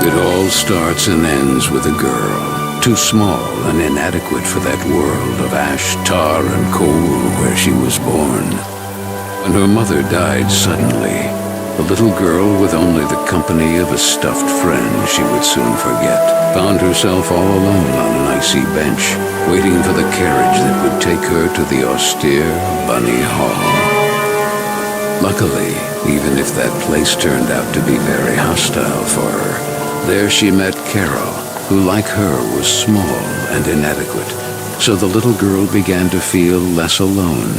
It all starts and ends with a girl, too small and inadequate for that world of ash, tar, and coal where she was born. When her mother died suddenly, the little girl, with only the company of a stuffed friend she would soon forget, found herself all alone on an icy bench, waiting for the carriage that would take her to the austere Bunny Hall. Luckily, even if that place turned out to be very hostile for her, there she met Carole, who like her was small and inadequate, so the little girl began to feel less alone,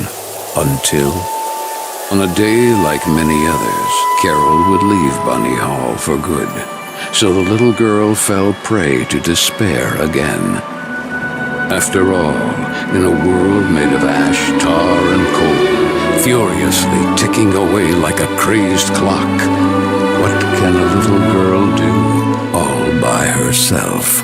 until, on a day like many others, Carole would leave Bunny Hall for good, so the little girl fell prey to despair again. After all, in a world made of ash, tar, and coal, furiously ticking away like a crazed clock, what can a little girl do all by herself?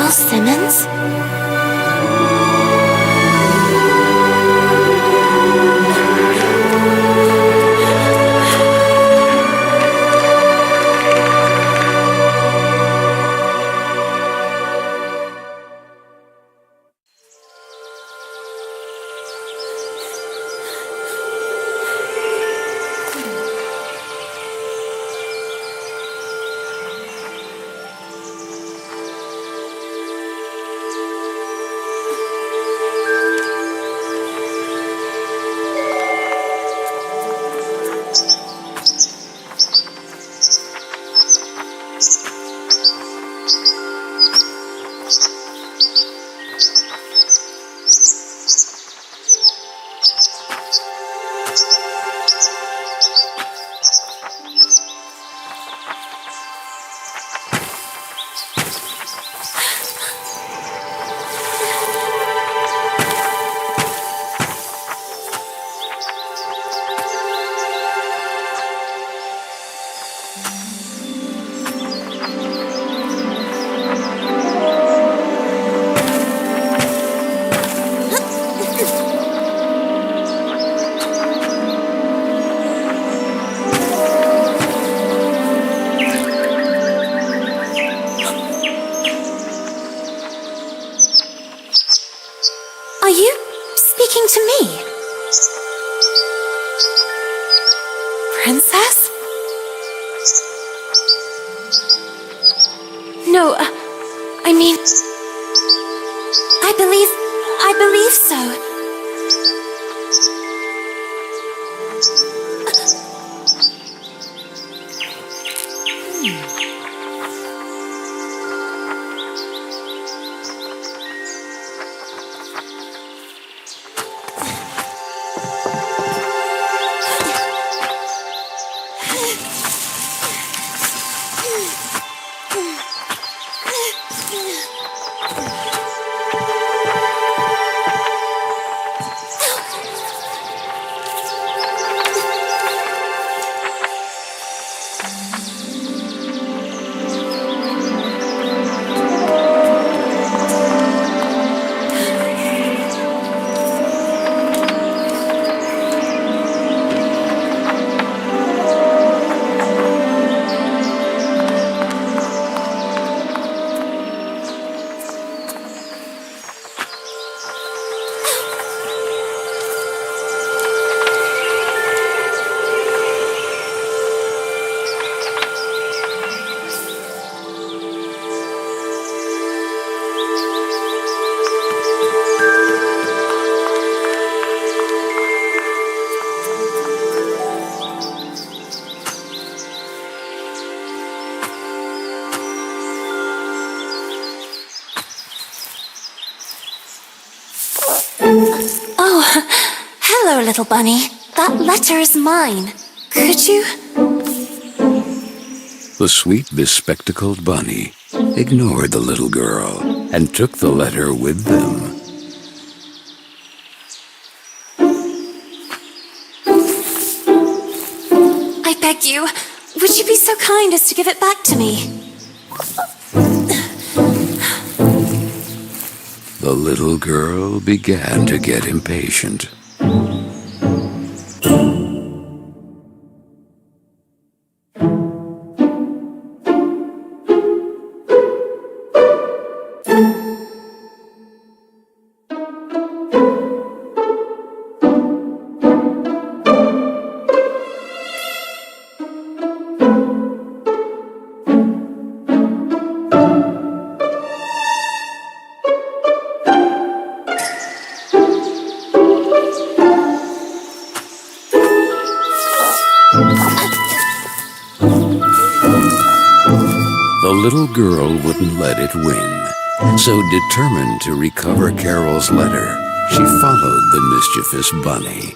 Simmons? Are you speaking to me? Princess? No, I mean, I believe so. little bunny. That letter is mine. Could you? The sweet, bespectacled bunny ignored the little girl and took the letter with them. I beg you, would you be so kind as to give it back to me? The little girl began to get impatient. The little girl wouldn't let it win, so determined to recover Carole's letter, she followed the mischievous bunny.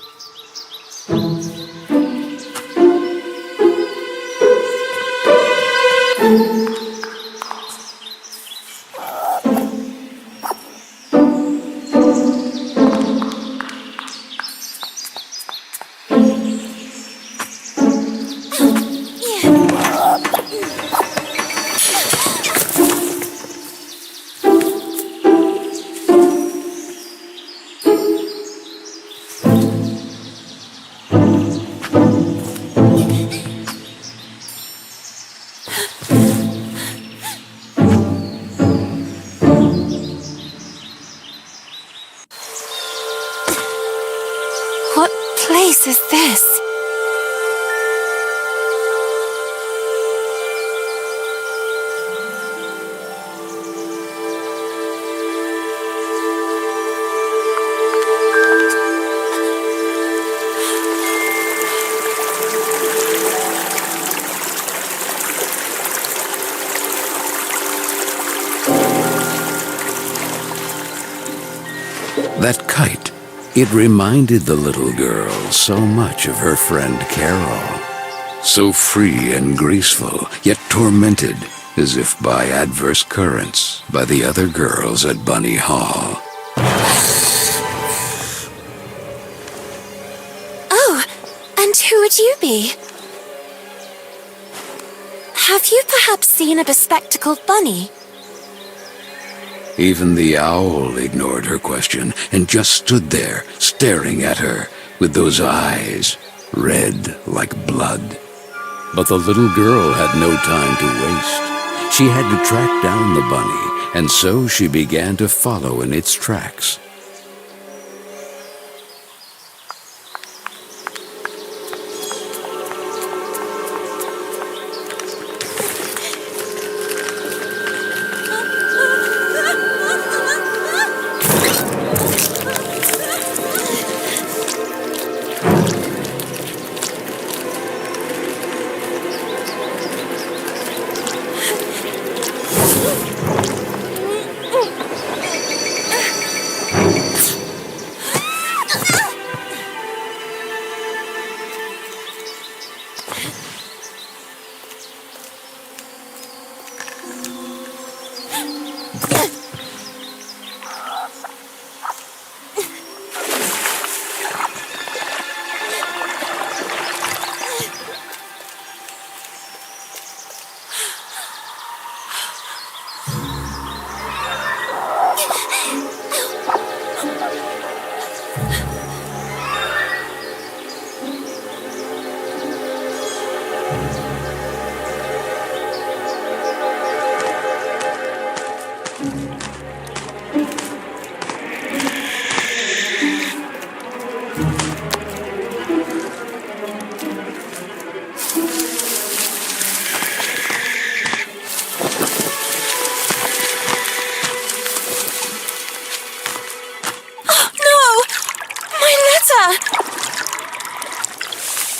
What place is this? That kite, it reminded the little girl so much of her friend Carole. So free and graceful, yet tormented, as if by adverse currents, by the other girls at Bunny Hall. Oh, and who would you be? Have you perhaps seen a bespectacled bunny? Even the owl ignored her question and just stood there, staring at her, with those eyes, red like blood. But the little girl had no time to waste. She had to track down the bunny, and so she began to follow in its tracks.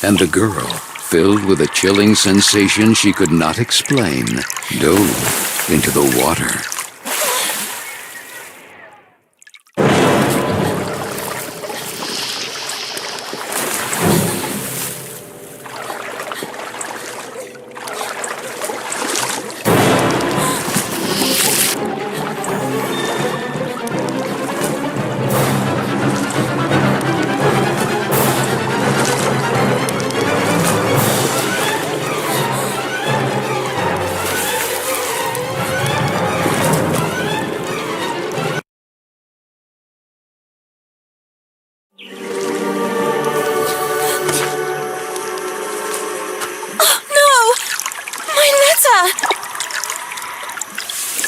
And the girl, filled with a chilling sensation she could not explain, dove into the water.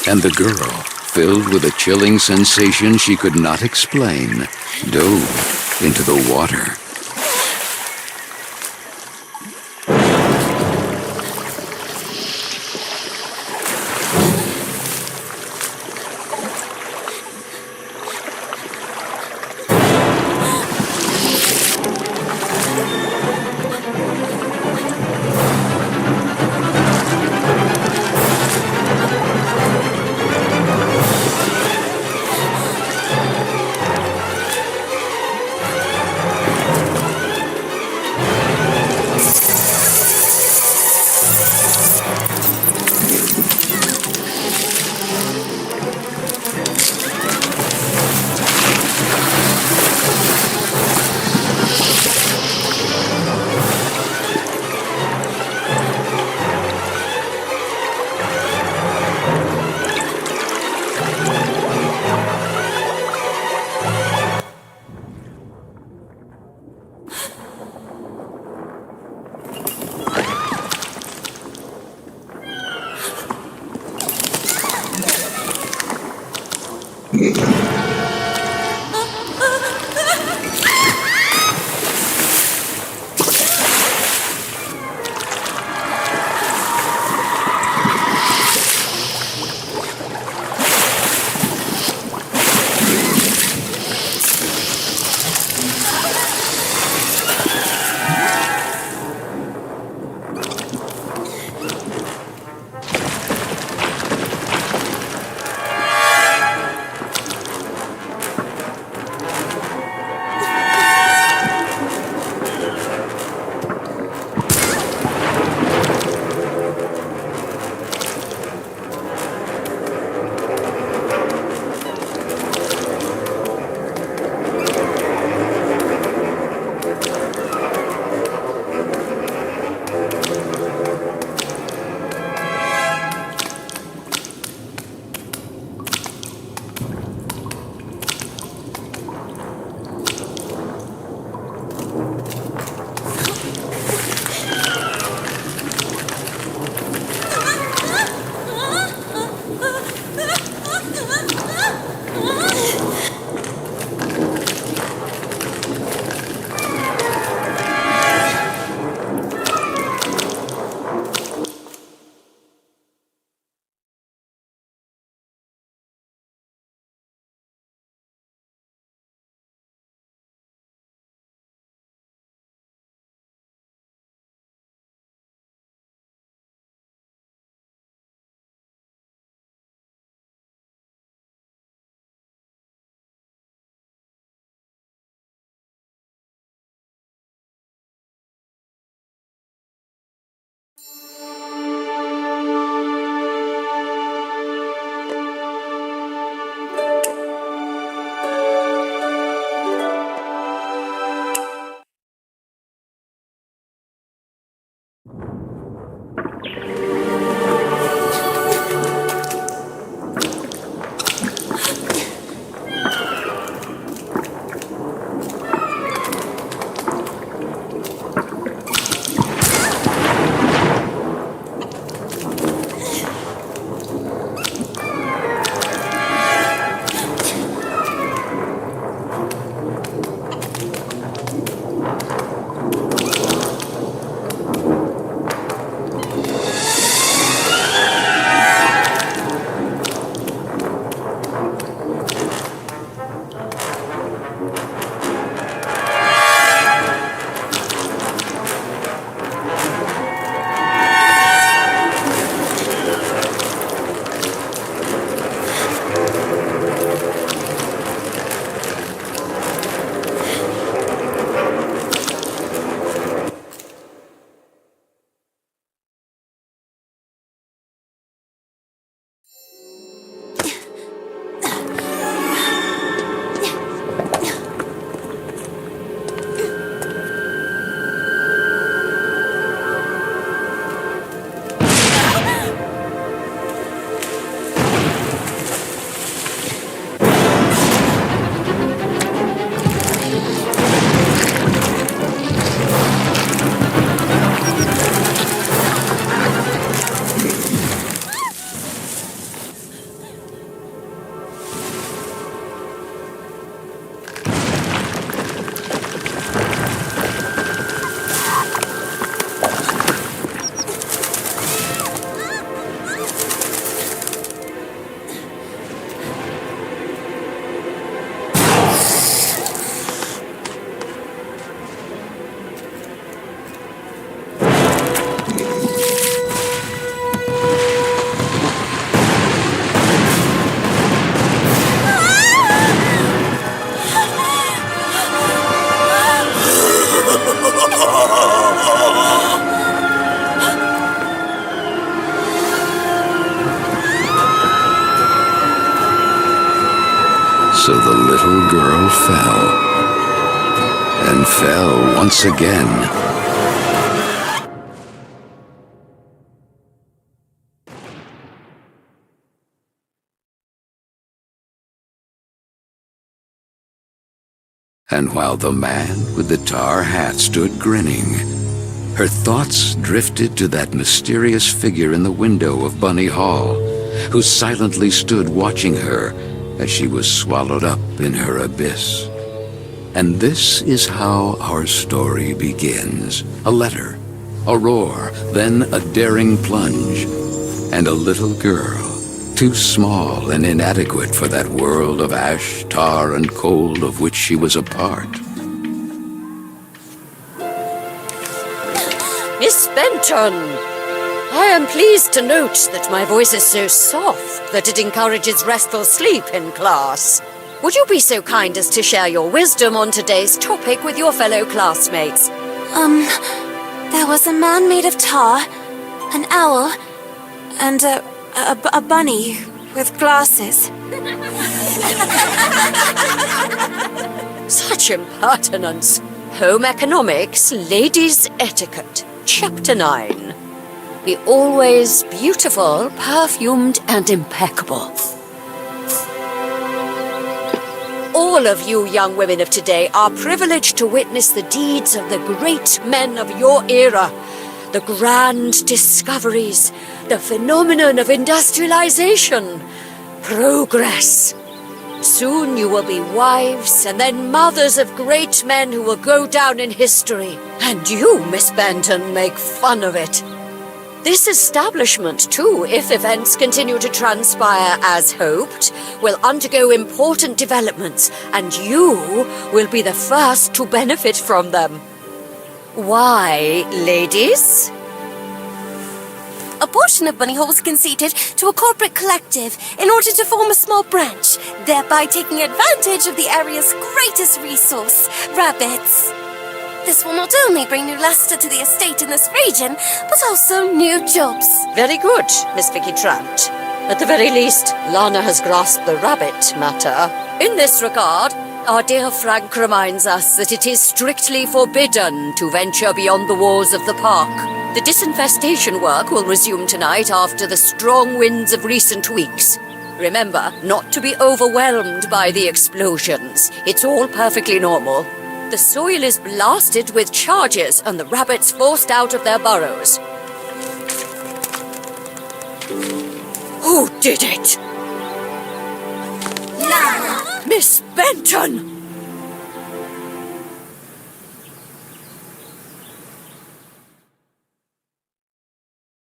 And the girl, filled with a chilling sensation she could not explain, dove into the water. So the little girl fell. And fell once again. And while the man with the tar hat stood grinning, her thoughts drifted to that mysterious figure in the window of Bunny Hall, who silently stood watching her as she was swallowed up in her abyss. And this is how our story begins. A letter, a roar, then a daring plunge, and a little girl, too small and inadequate for that world of ash, tar, and coal of which she was a part. Miss Benton, I am pleased to note that my voice is so soft that it encourages restful sleep in class. Would you be so kind as to share your wisdom on today's topic with your fellow classmates? There was a man made of tar, an owl, and a bunny with glasses. Such impertinence. Home economics, ladies' etiquette. Chapter 9. Be always beautiful, perfumed, and impeccable. All of you young women of today are privileged to witness the deeds of the great men of your era, the grand discoveries, the phenomenon of industrialization, progress. Soon you will be wives and then mothers of great men who will go down in history. And you, Miss Benton, make fun of it. This establishment, too, if events continue to transpire as hoped, will undergo important developments, and you will be the first to benefit from them. Why, ladies? A portion of Bunny Hall was conceded to a corporate collective in order to form a small branch, thereby taking advantage of the area's greatest resource, rabbits. This will not only bring new luster to the estate in this region, but also new jobs. Very good, Miss Vicky Trant. At the very least, Lana has grasped the rabbit matter. In this regard, our dear Frank reminds us that it is strictly forbidden to venture beyond the walls of the park. The disinfestation work will resume tonight after the strong winds of recent weeks. Remember not to be overwhelmed by the explosions. It's all perfectly normal. The soil is blasted with charges and the rabbits forced out of their burrows. Who did it? Lana! Miss Benton!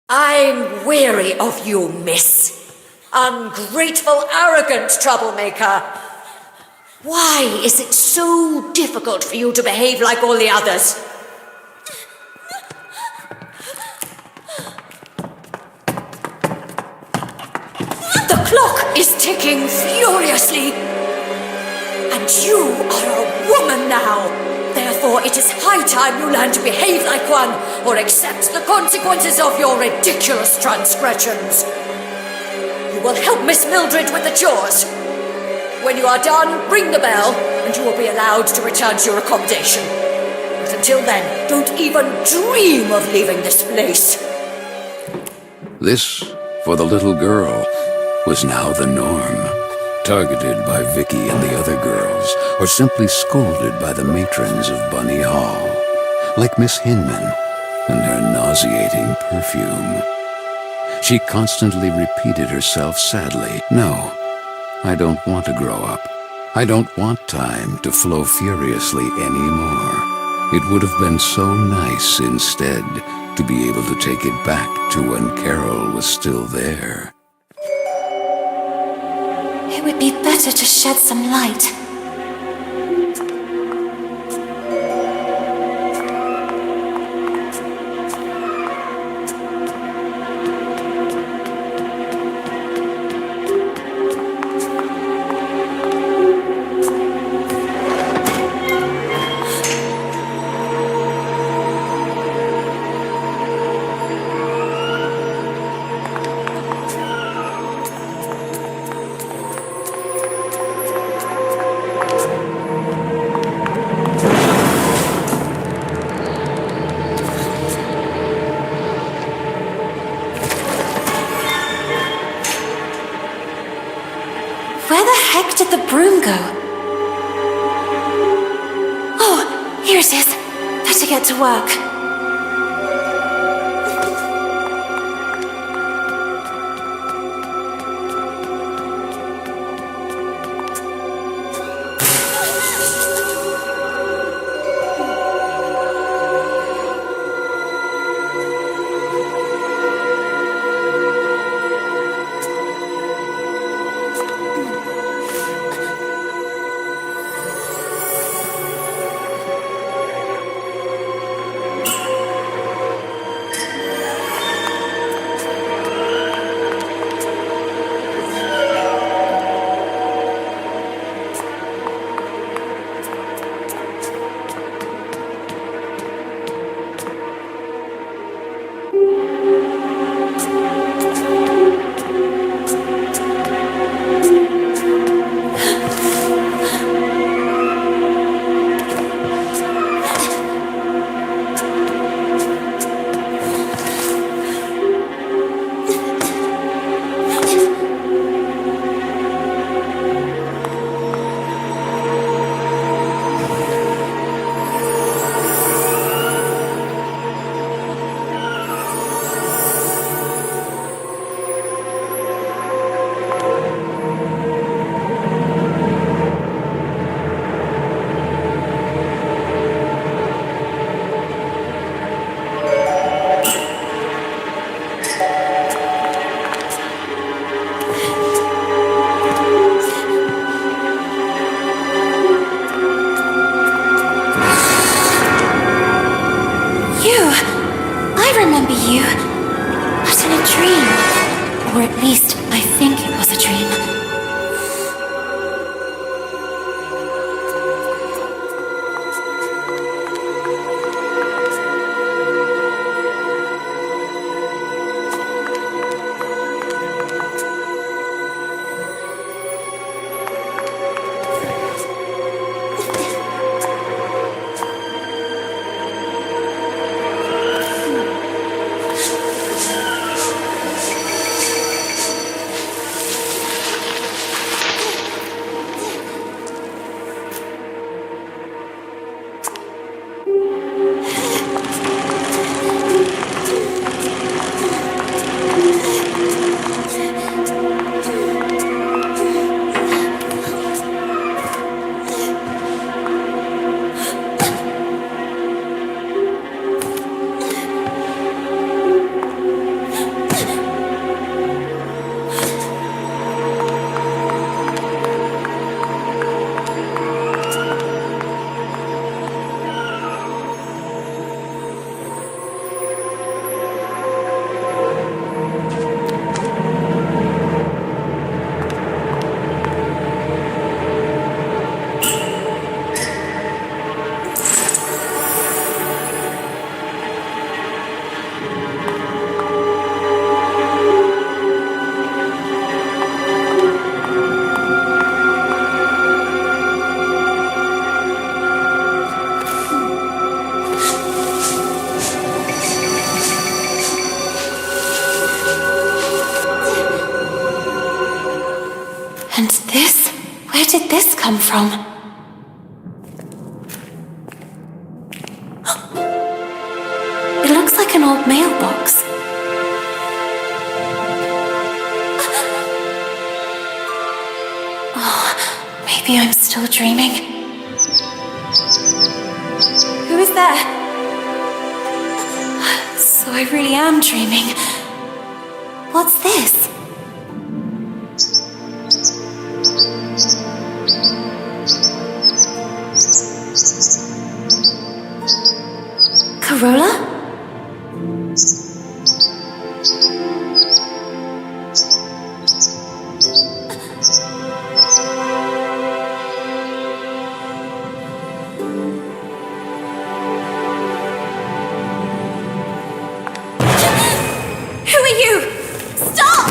I'm weary of you, miss. Ungrateful, arrogant troublemaker. Why is it so difficult for you to behave like all the others? The clock is ticking furiously. And you are a woman now. Therefore, it is high time you learn to behave like one, or accept the consequences of your ridiculous transgressions. You will help Miss Mildred with the chores. When you are done, ring the bell, and you will be allowed to return to your accommodation. But until then, don't even dream of leaving this place. This, for the little girl, was now the norm. Targeted by Vicky and the other girls, or simply scolded by the matrons of Bunny Hall, like Miss Hinman and her nauseating perfume. She constantly repeated herself sadly, "No, I don't want to grow up. I don't want time to flow furiously anymore. It would have been so nice instead to be able to take it back to when Carole was still there." It would be better to shed some light. broom go? Oh, here it is. Better get to work. Or at least, I think it was a dream. And this? Where did this come from? It looks like an old mailbox. Oh, maybe I'm still dreaming. Who is there? So I really am dreaming. What's this? Corolla? Who are you? Stop!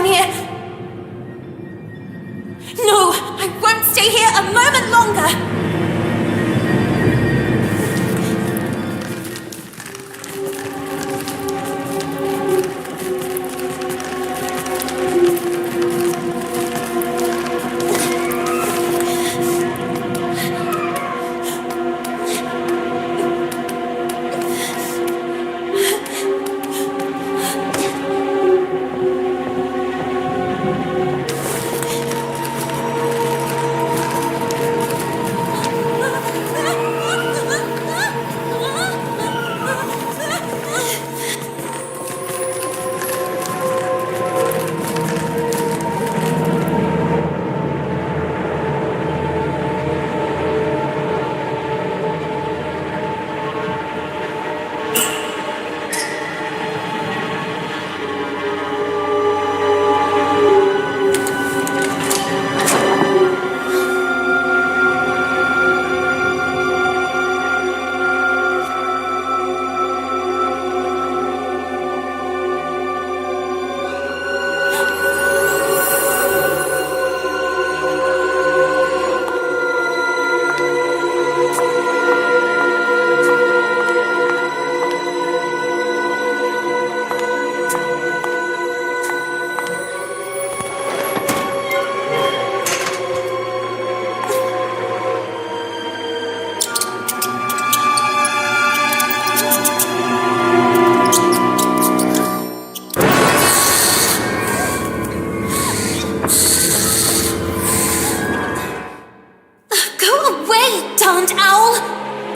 down here. No, I won't stay here a moment longer.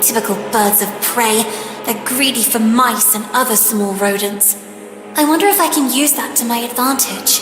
Typical birds of prey. They're greedy for mice and other small rodents. I wonder if I can use that to my advantage.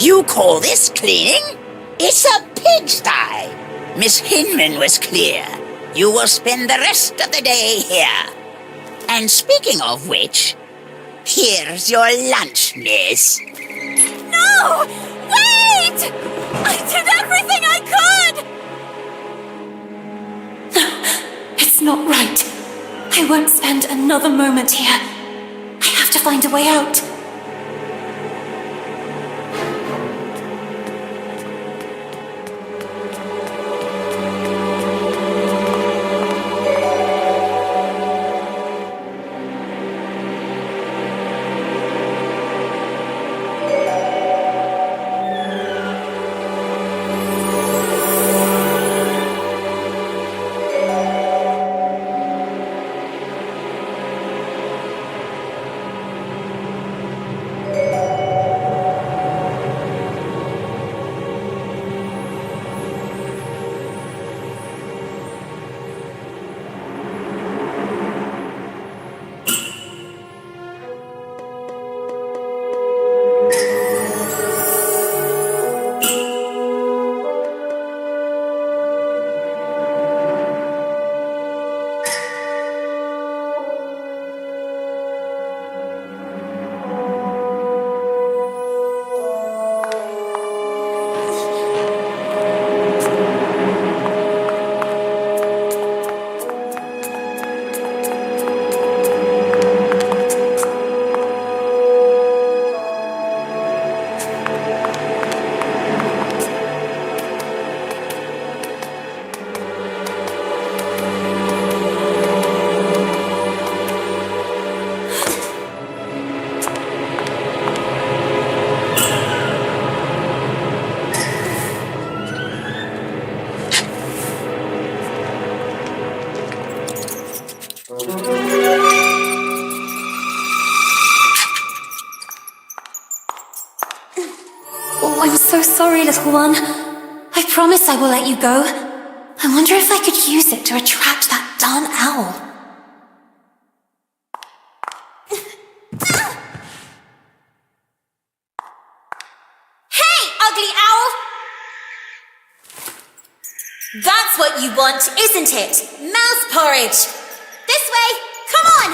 You call this cleaning? It's a pigsty. Miss Hinman was clear. You will spend the rest of the day here. And speaking of which, here's your lunch, miss. No! Wait! I did everything I could! It's not right. I won't spend another moment here. I have to find a way out. sorry, little one. I promise I will let you go. I wonder if I could use it to attract that darn owl. Hey, ugly owl! That's what you want, isn't it? Mouse porridge! This way! Come on!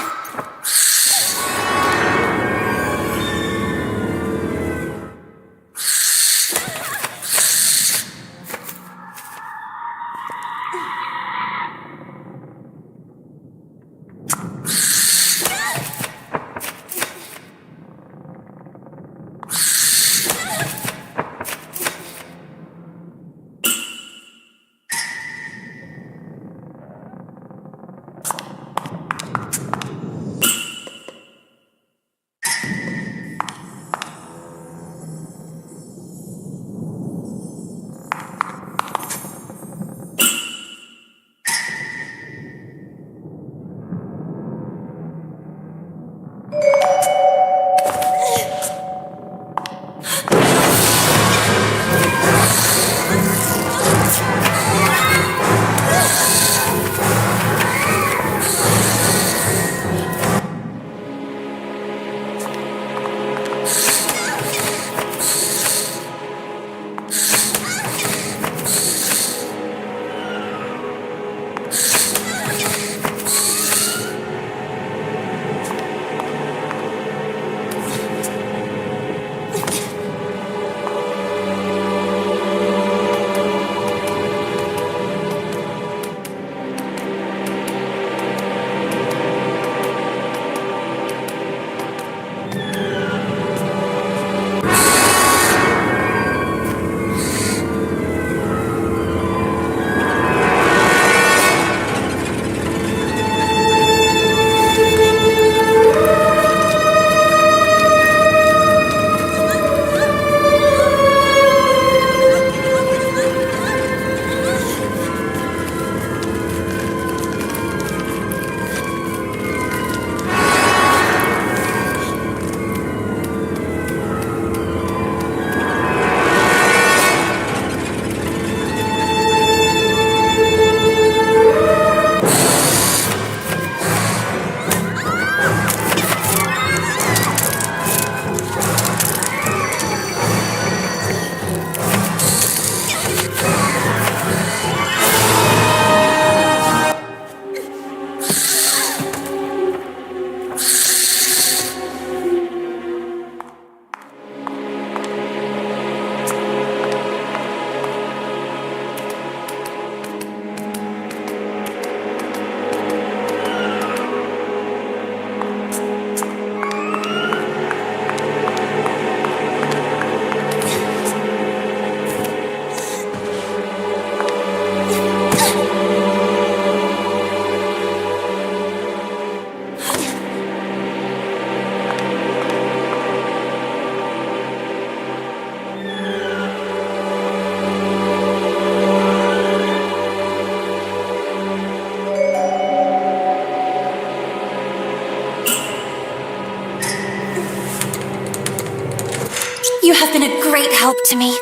You have been a great help to me.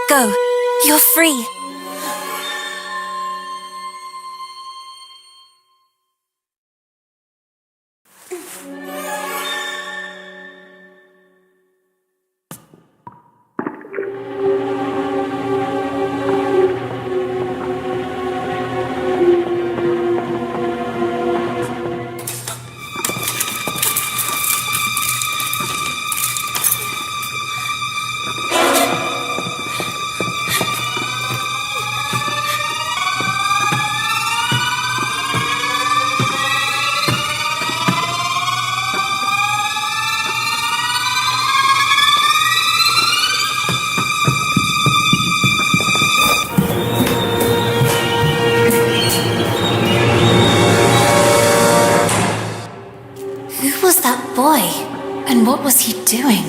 Go. You're free. And what was he doing?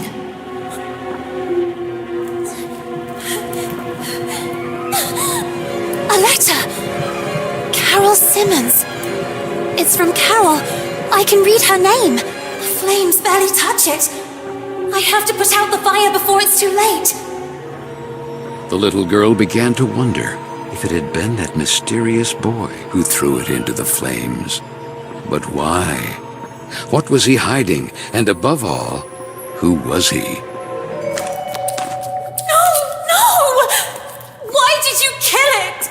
A letter! Carole Simmons. It's from Carole. I can read her name. The flames barely touch it. I have to put out the fire before it's too late. The little girl began to wonder if it had been that mysterious boy who threw it into the flames. But why? What was he hiding? And above all, who was he? No! No! Why did you kill it?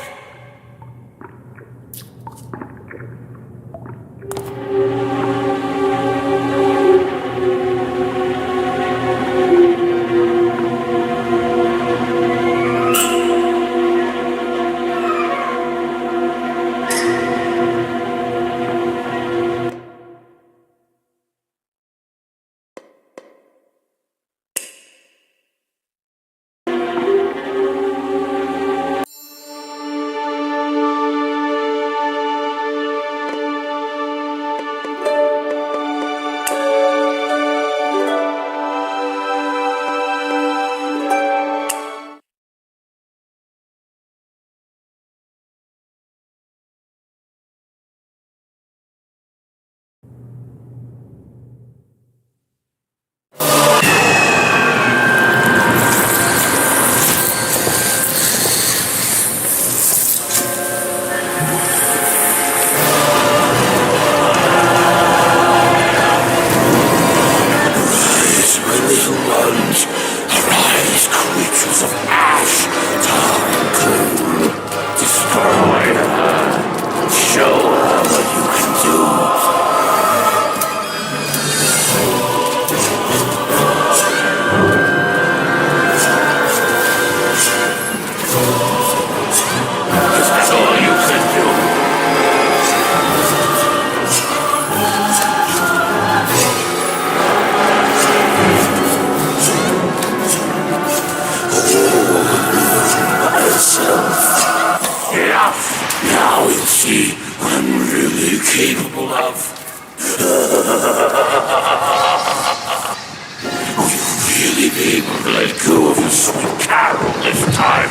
Sweet Carole this time.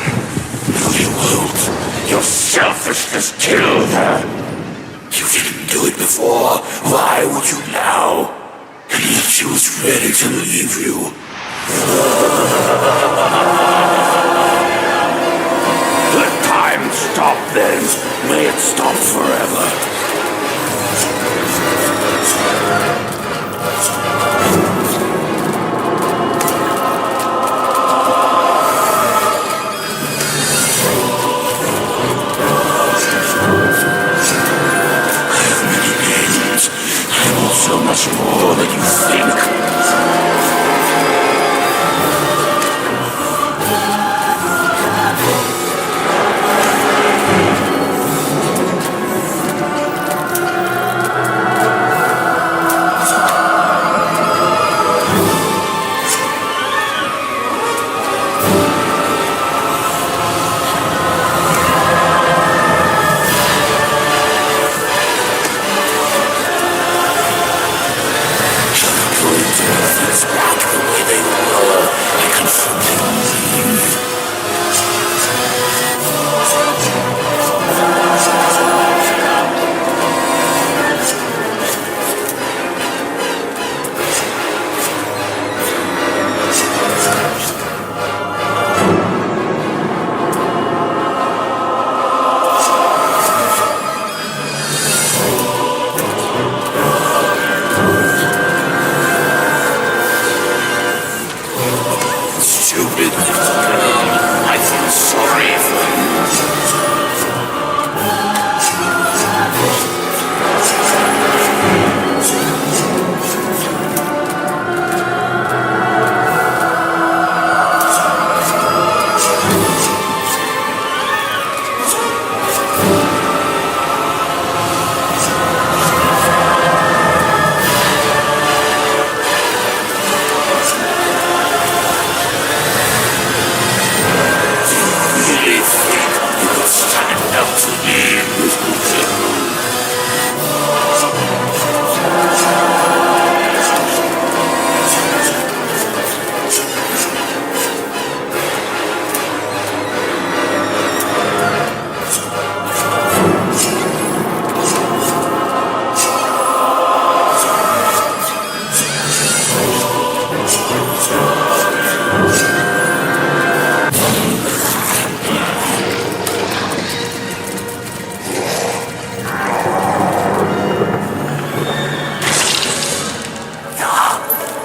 No, you won't. Your selfishness killed her. You didn't do it before. Why would you now? And yet she was ready to leave you. Let time stop then. May it stop forever. So much more than you think.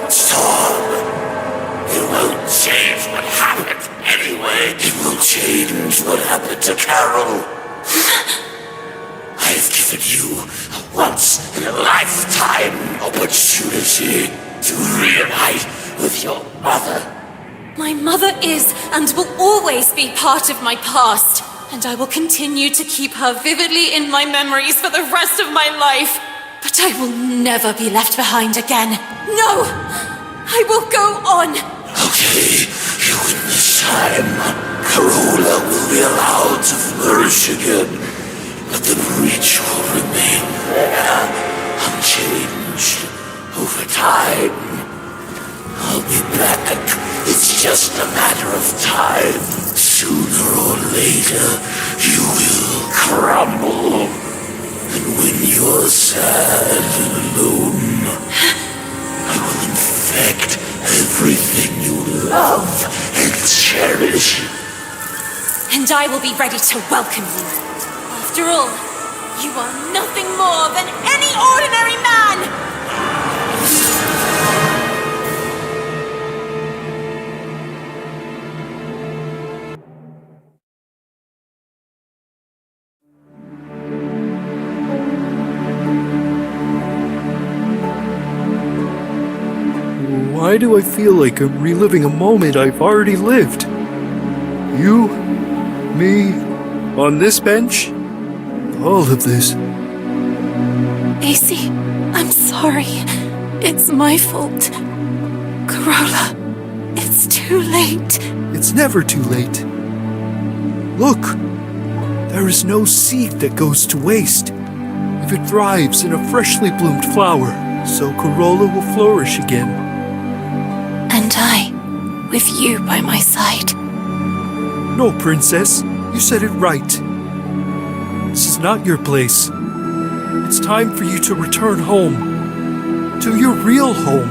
Storm. It won't change what happened anyway. It will change what happened to Carole. I've given you a once-in-a-lifetime opportunity to reunite with your mother. My mother is and will always be part of my past, and I will continue to keep her vividly in my memories for the rest of my life. But I will never be left behind again. No! I will go on! Okay, you win this time. Corolla will be allowed to flourish again, but the breach will remain there, unchanged, over time. I'll be back. It's just a matter of time. Sooner or later, you will crumble. And when you're sad and alone, I will infect everything you love and cherish. And I will be ready to welcome you. After all, you are nothing more than any ordinary man! Why do I feel like I'm reliving a moment I've already lived? You, me, on this bench, all of this. AC, I'm sorry. It's my fault. Corolla, it's too late. It's never too late. Look, there is no seed that goes to waste. If it thrives in a freshly bloomed flower, so Corolla will flourish again. And I, with you by my side. No, Princess, you said it right. This is not your place. It's time for you to return home. To your real home.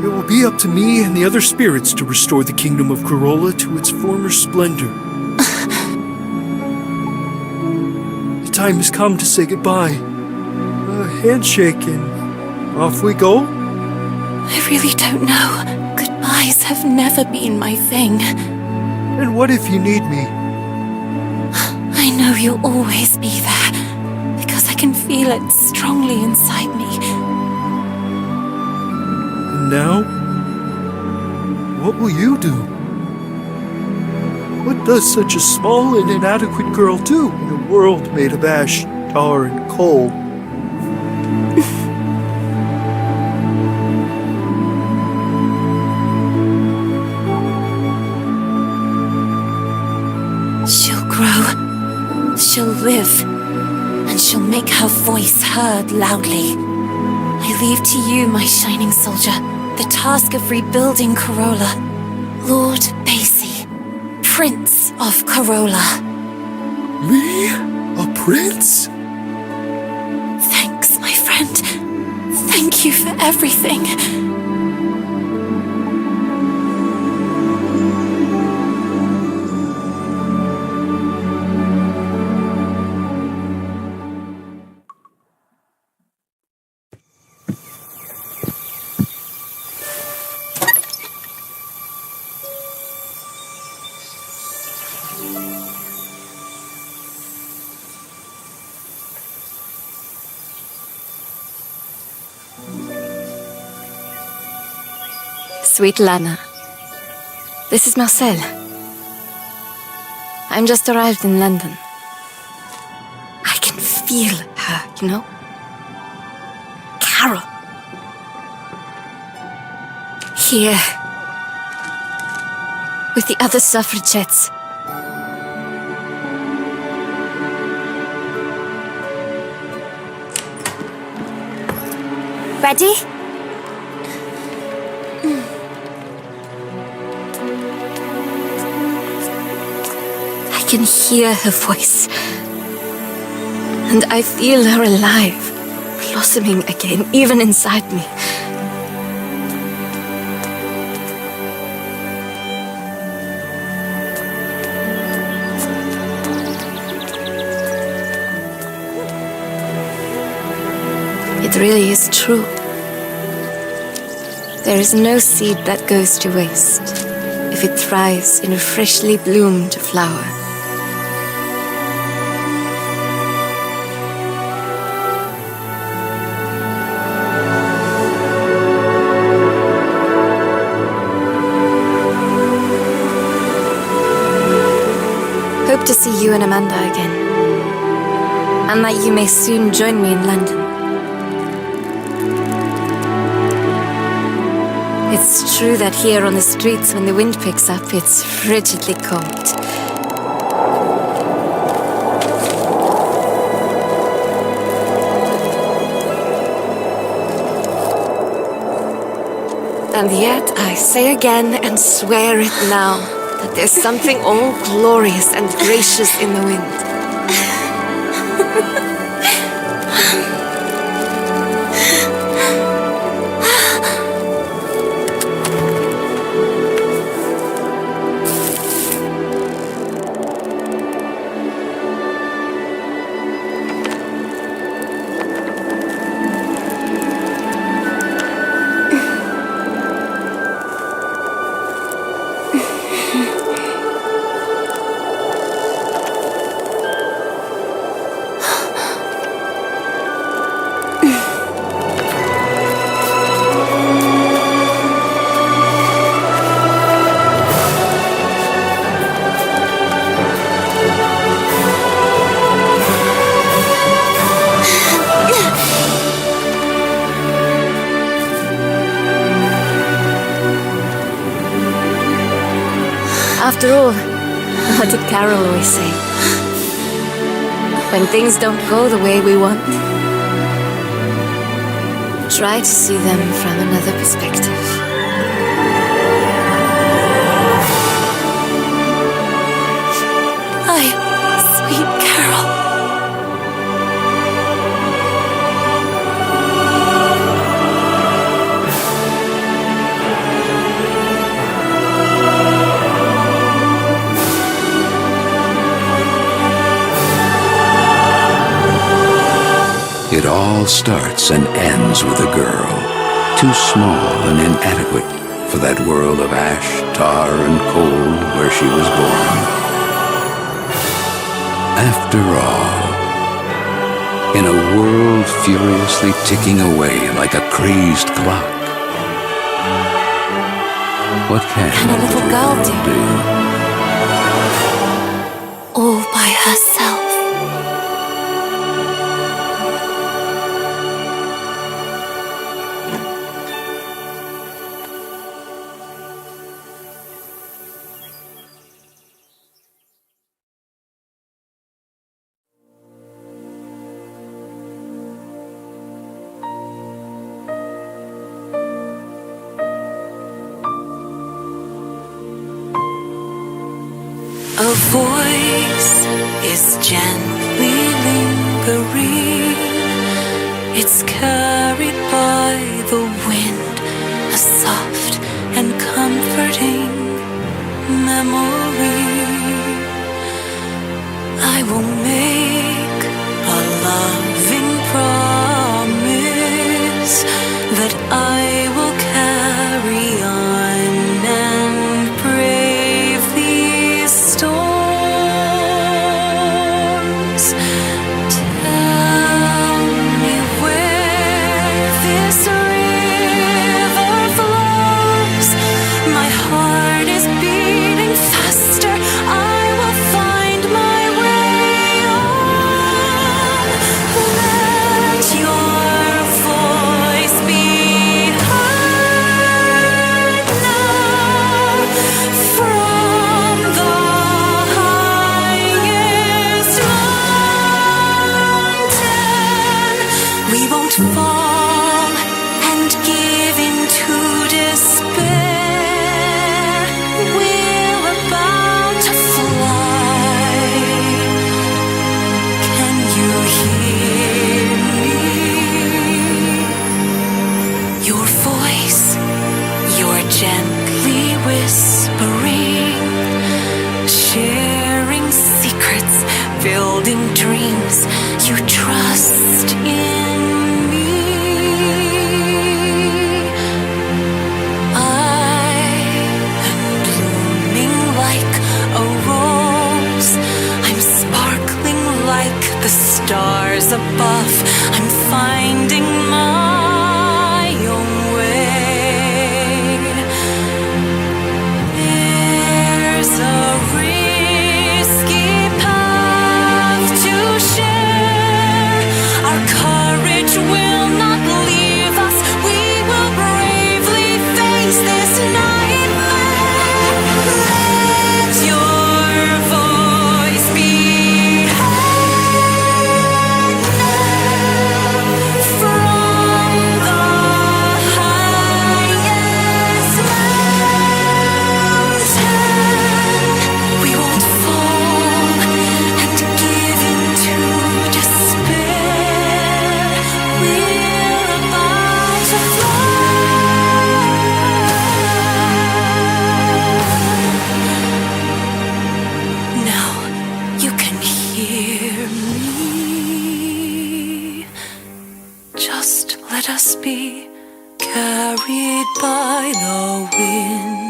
It will be up to me and the other spirits to restore the kingdom of Corolla to its former splendor. The time has come to say goodbye. A handshake and off we go? I really don't know. Goodbyes have never been my thing. And what if you need me? I know you'll always be there, because I can feel it strongly inside me. And now? What will you do? What does such a small and inadequate girl do in a world made of ash, tar, and coal? She'll grow, she'll live, and she'll make her voice heard loudly. I leave to you, my shining soldier, the task of rebuilding Corolla. Lord Basie, Prince of Corolla. Me? A prince? Thanks, my friend. Thank you for everything. Sweet Lana. This is Marcel. I'm just arrived in London. I can feel her, you know? Carole. Here. With the other suffragettes. Ready? I can hear her voice. And I feel her alive, blossoming again, even inside me. It really is true. There is no seed that goes to waste if it thrives in a freshly bloomed flower. Hope to see you and Amanda again, and that you may soon join me in London. It's true that here on the streets, when the wind picks up, it's frigidly cold. And yet I say again and swear it now, that there's something all glorious and gracious in the wind. After all, what did Carole always say? When things don't go the way we want, try to see them from another perspective. Sweet Carole. It all starts and ends with a girl, too small and inadequate for that world of ash, tar, and coal where she was born. After all, in a world furiously ticking away like a crazed clock, what can a little girl do? All by herself. A voice is gently lingering. It's carried by the wind, a soft and comforting memory. I will make a loving promise that I will carry on and brave these storms. Tell me where this river flows. My heart is beating faster. I will find my way on. Let your voice be heard now from the highest mountain. We won't fall and give into despair. We're about to fly. Can you hear me? Your voice, you're gently whispering, sharing secrets, building dreams. You trust in me. carried by the wind.